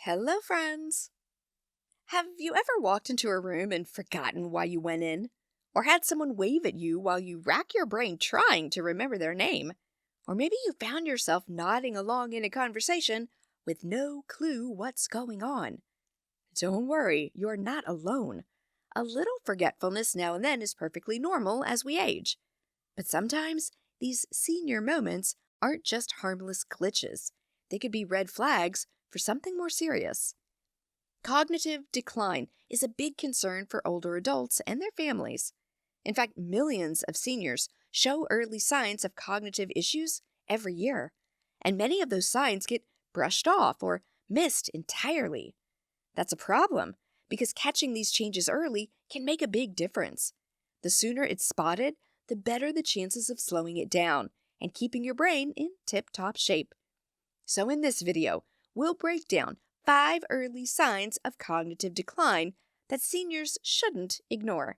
Hello, friends! Have you ever walked into a room and forgotten why you went in? Or had someone wave at you while you rack your brain trying to remember their name? Or maybe you found yourself nodding along in a conversation with no clue what's going on. Don't worry, you're not alone. A little forgetfulness now and then is perfectly normal as we age. But sometimes these senior moments aren't just harmless glitches. They could be red flags for something more serious. Cognitive decline is a big concern for older adults and their families. In fact, millions of seniors show early signs of cognitive issues every year, and many of those signs get brushed off or missed entirely. That's a problem because catching these changes early can make a big difference. The sooner it's spotted, the better the chances of slowing it down and keeping your brain in tip-top shape. So in this video, we'll break down 5 early signs of cognitive decline that seniors shouldn't ignore.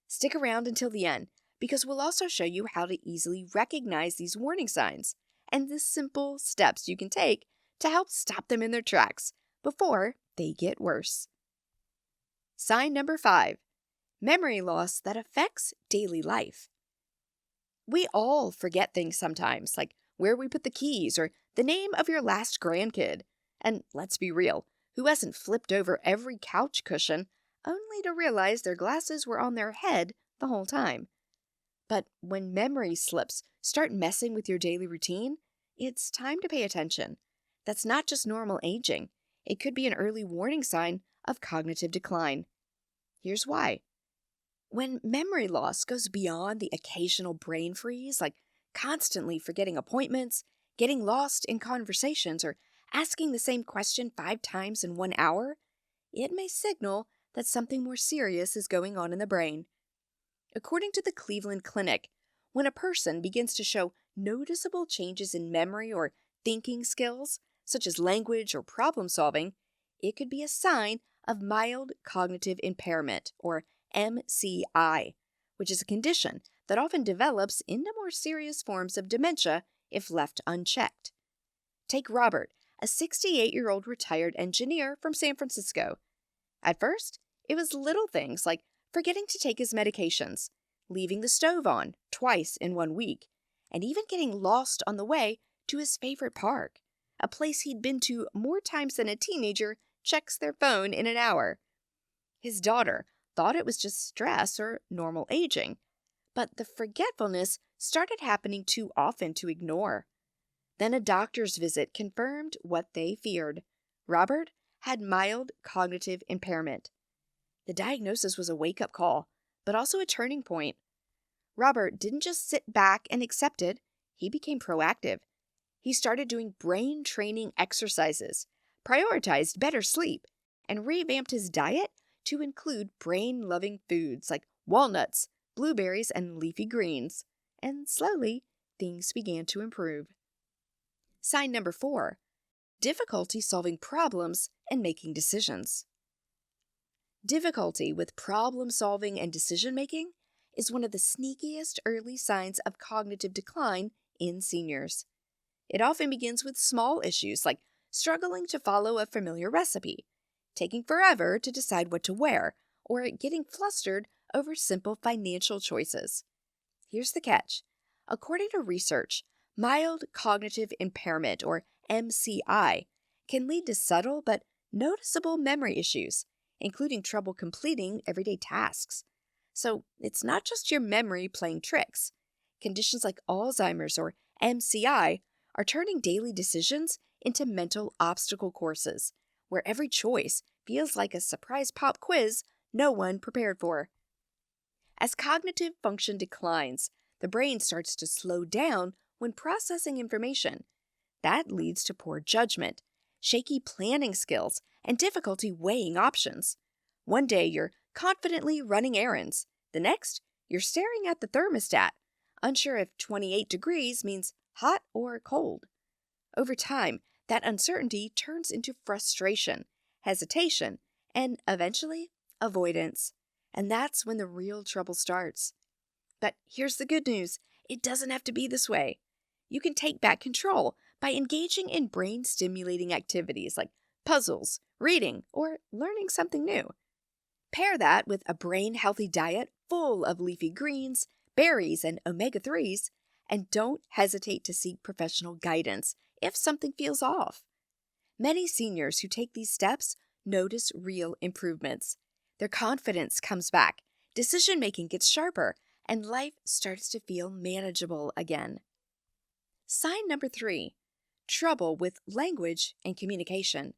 Stick around until the end because we'll also show you how to easily recognize these warning signs and the simple steps you can take to help stop them in their tracks before they get worse. Sign number 5. Memory loss that affects daily life. We all forget things sometimes, like where we put the keys or the name of your last grandkid. And let's be real, who hasn't flipped over every couch cushion only to realize their glasses were on their head the whole time? But when memory slips start messing with your daily routine, it's time to pay attention. That's not just normal aging. It could be an early warning sign of cognitive decline. Here's why. When memory loss goes beyond the occasional brain freeze, like constantly forgetting appointments, getting lost in conversations, or asking the same question 5 times in 1 hour, it may signal that something more serious is going on in the brain. According to the Cleveland Clinic, when a person begins to show noticeable changes in memory or thinking skills, such as language or problem solving, it could be a sign of mild cognitive impairment, or MCI, which is a condition that often develops into more serious forms of dementia if left unchecked. Take Robert, a 68-year-old retired engineer from San Francisco. At first, it was little things like forgetting to take his medications, leaving the stove on twice in 1 week, and even getting lost on the way to his favorite park, a place he'd been to more times than a teenager checks their phone in an hour. His daughter thought it was just stress or normal aging, but the forgetfulness started happening too often to ignore. Then a doctor's visit confirmed what they feared. Robert had mild cognitive impairment. The diagnosis was a wake-up call, but also a turning point. Robert didn't just sit back and accept it, he became proactive. He started doing brain training exercises, prioritized better sleep, and revamped his diet to include brain-loving foods like walnuts, blueberries, and leafy greens. And slowly, things began to improve. Sign number 4. Difficulty solving problems and making decisions. Difficulty with problem solving and decision making is one of the sneakiest early signs of cognitive decline in seniors. It often begins with small issues like struggling to follow a familiar recipe, taking forever to decide what to wear, or getting flustered over simple financial choices. Here's the catch. According to research, mild cognitive impairment, or MCI, can lead to subtle but noticeable memory issues, including trouble completing everyday tasks. So it's not just your memory playing tricks. Conditions like Alzheimer's or MCI are turning daily decisions into mental obstacle courses, where every choice feels like a surprise pop quiz no one prepared for. As cognitive function declines, the brain starts to slow down when processing information. That leads to poor judgment, shaky planning skills, and difficulty weighing options. One day you're confidently running errands. The next, you're staring at the thermostat, unsure if 28 degrees means hot or cold. Over time, that uncertainty turns into frustration, hesitation, and eventually, avoidance. And that's when the real trouble starts. But here's the good news. It doesn't have to be this way. You can take back control by engaging in brain-stimulating activities like puzzles, reading, or learning something new. Pair that with a brain-healthy diet full of leafy greens, berries, and omega-3s, and don't hesitate to seek professional guidance if something feels off. Many seniors who take these steps notice real improvements. Their confidence comes back, decision-making gets sharper, and life starts to feel manageable again. Sign number 3, trouble with language and communication.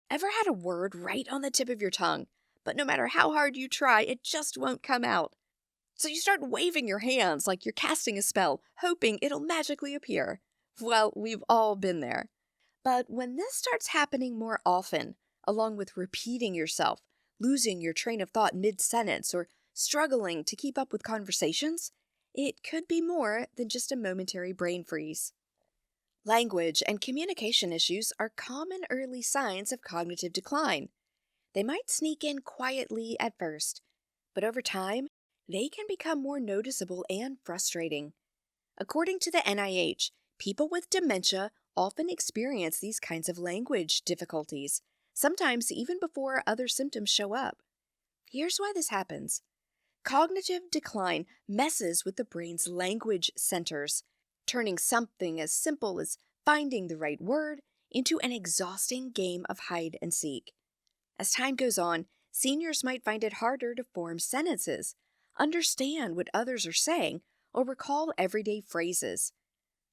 Ever had a word right on the tip of your tongue, but no matter how hard you try, it just won't come out? So you start waving your hands like you're casting a spell, hoping it'll magically appear. Well, we've all been there. But when this starts happening more often, along with repeating yourself, losing your train of thought mid-sentence, or struggling to keep up with conversations, it could be more than just a momentary brain freeze. Language and communication issues are common early signs of cognitive decline. They might sneak in quietly at first, but over time, they can become more noticeable and frustrating. According to the NIH, people with dementia often experience these kinds of language difficulties, sometimes even before other symptoms show up. Here's why this happens. Cognitive decline messes with the brain's language centers, turning something as simple as finding the right word into an exhausting game of hide and seek. As time goes on, seniors might find it harder to form sentences, understand what others are saying, or recall everyday phrases.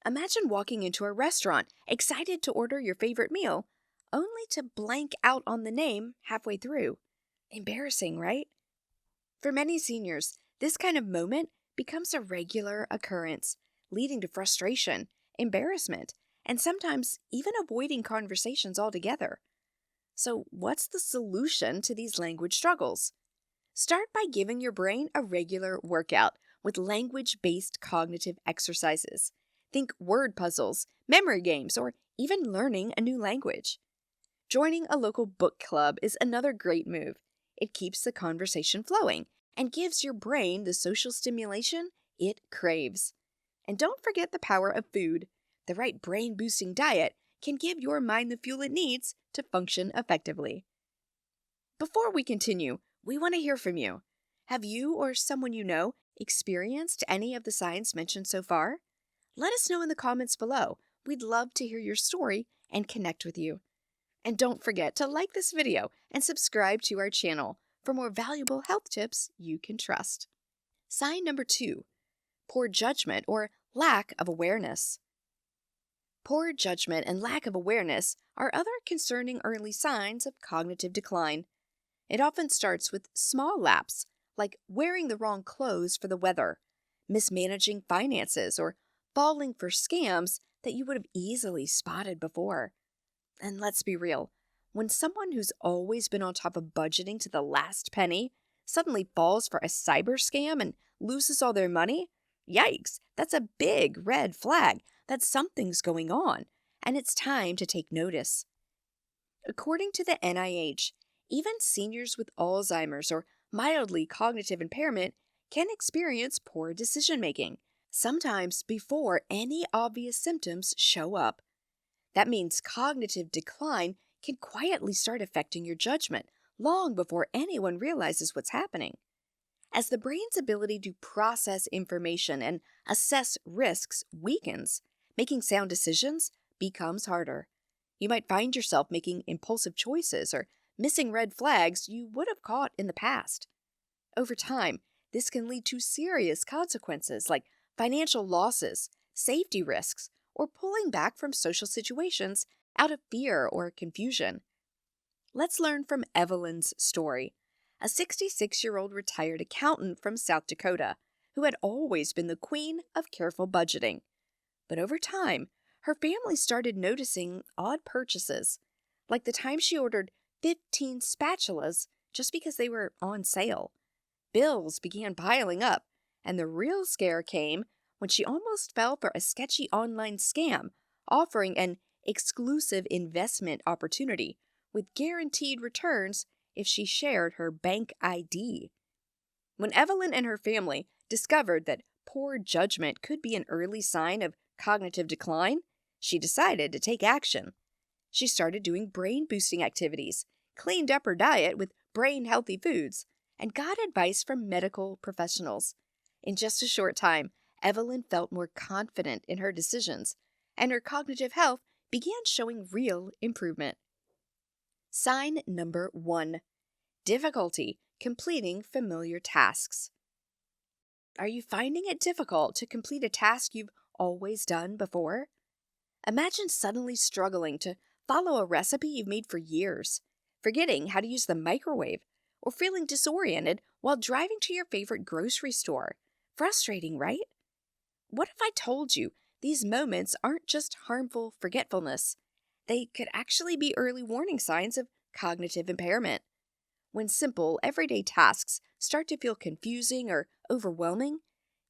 Imagine walking into a restaurant, excited to order your favorite meal, only to blank out on the name halfway through. Embarrassing, right? For many seniors, this kind of moment becomes a regular occurrence, leading to frustration, embarrassment, and sometimes even avoiding conversations altogether. So, what's the solution to these language struggles? Start by giving your brain a regular workout with language-based cognitive exercises. Think word puzzles, memory games, or even learning a new language. Joining a local book club is another great move. It keeps the conversation flowing and gives your brain the social stimulation it craves. And don't forget the power of food. The right brain-boosting diet can give your mind the fuel it needs to function effectively. Before we continue, we want to hear from you. Have you or someone you know experienced any of the signs mentioned so far? Let us know in the comments below. We'd love to hear your story and connect with you. And don't forget to like this video and subscribe to our channel for more valuable health tips you can trust. Sign number 2, poor judgment or lack of awareness. Poor judgment and lack of awareness are other concerning early signs of cognitive decline. It often starts with small lapses, like wearing the wrong clothes for the weather, mismanaging finances, or falling for scams that you would have easily spotted before. And let's be real, when someone who's always been on top of budgeting to the last penny suddenly falls for a cyber scam and loses all their money, yikes, that's a big red flag that something's going on, and it's time to take notice. According to the NIH, even seniors with Alzheimer's or mildly cognitive impairment can experience poor decision-making, sometimes before any obvious symptoms show up. That means cognitive decline can quietly start affecting your judgment long before anyone realizes what's happening. As the brain's ability to process information and assess risks weakens, making sound decisions becomes harder. You might find yourself making impulsive choices or missing red flags you would have caught in the past. Over time, this can lead to serious consequences like financial losses, safety risks, or pulling back from social situations out of fear or confusion. Let's learn from Evelyn's story, a 66-year-old retired accountant from South Dakota who had always been the queen of careful budgeting. But over time, her family started noticing odd purchases, like the time she ordered 15 spatulas just because they were on sale. Bills began piling up, and the real scare came when she almost fell for a sketchy online scam offering an exclusive investment opportunity with guaranteed returns if she shared her bank ID. When Evelyn and her family discovered that poor judgment could be an early sign of cognitive decline, she decided to take action. She started doing brain-boosting activities, cleaned up her diet with brain-healthy foods, and got advice from medical professionals. In just a short time, Evelyn felt more confident in her decisions, and her cognitive health began showing real improvement. Sign number 1. Difficulty completing familiar tasks. Are you finding it difficult to complete a task you've always done before? Imagine suddenly struggling to follow a recipe you've made for years, forgetting how to use the microwave, or feeling disoriented while driving to your favorite grocery store. Frustrating, right? What if I told you these moments aren't just harmful forgetfulness? They could actually be early warning signs of cognitive impairment. When simple, everyday tasks start to feel confusing or overwhelming,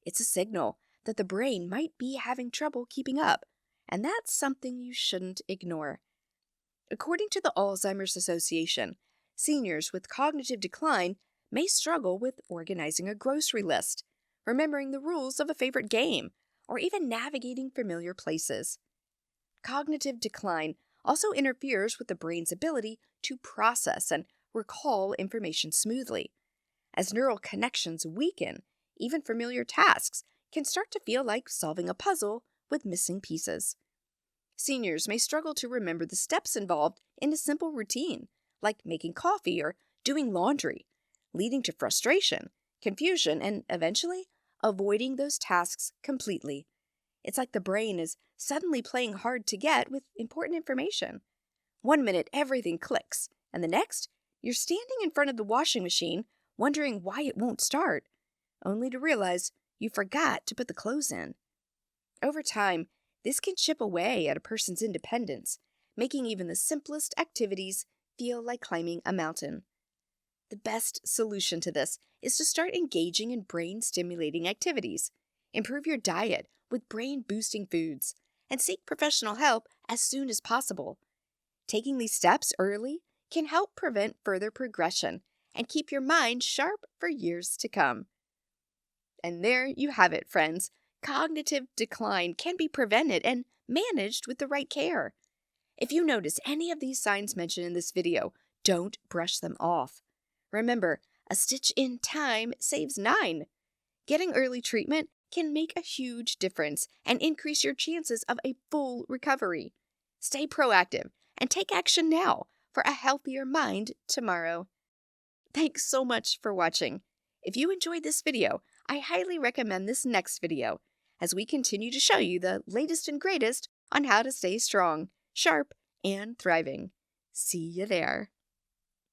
it's a signal that the brain might be having trouble keeping up, and that's something you shouldn't ignore. According to the Alzheimer's Association, seniors with cognitive decline may struggle with organizing a grocery list, remembering the rules of a favorite game, or even navigating familiar places. Cognitive decline also interferes with the brain's ability to process and recall information smoothly. As neural connections weaken, even familiar tasks can start to feel like solving a puzzle with missing pieces. Seniors may struggle to remember the steps involved in a simple routine, like making coffee or doing laundry, leading to frustration, confusion, and eventually avoiding those tasks completely. It's like the brain is suddenly playing hard to get with important information. One minute everything clicks, and the next, you're standing in front of the washing machine wondering why it won't start, only to realize you forgot to put the clothes in. Over time, this can chip away at a person's independence, making even the simplest activities feel like climbing a mountain. The best solution to this is to start engaging in brain-stimulating activities, improve your diet with brain-boosting foods, and seek professional help as soon as possible. Taking these steps early can help prevent further progression and keep your mind sharp for years to come. And there you have it, friends. Cognitive decline can be prevented and managed with the right care. If you notice any of these signs mentioned in this video, don't brush them off. Remember, a stitch in time saves 9. Getting early treatment can make a huge difference and increase your chances of a full recovery. Stay proactive and take action now for a healthier mind tomorrow. Thanks so much for watching. If you enjoyed this video, I highly recommend this next video as we continue to show you the latest and greatest on how to stay strong, sharp, and thriving. See you there.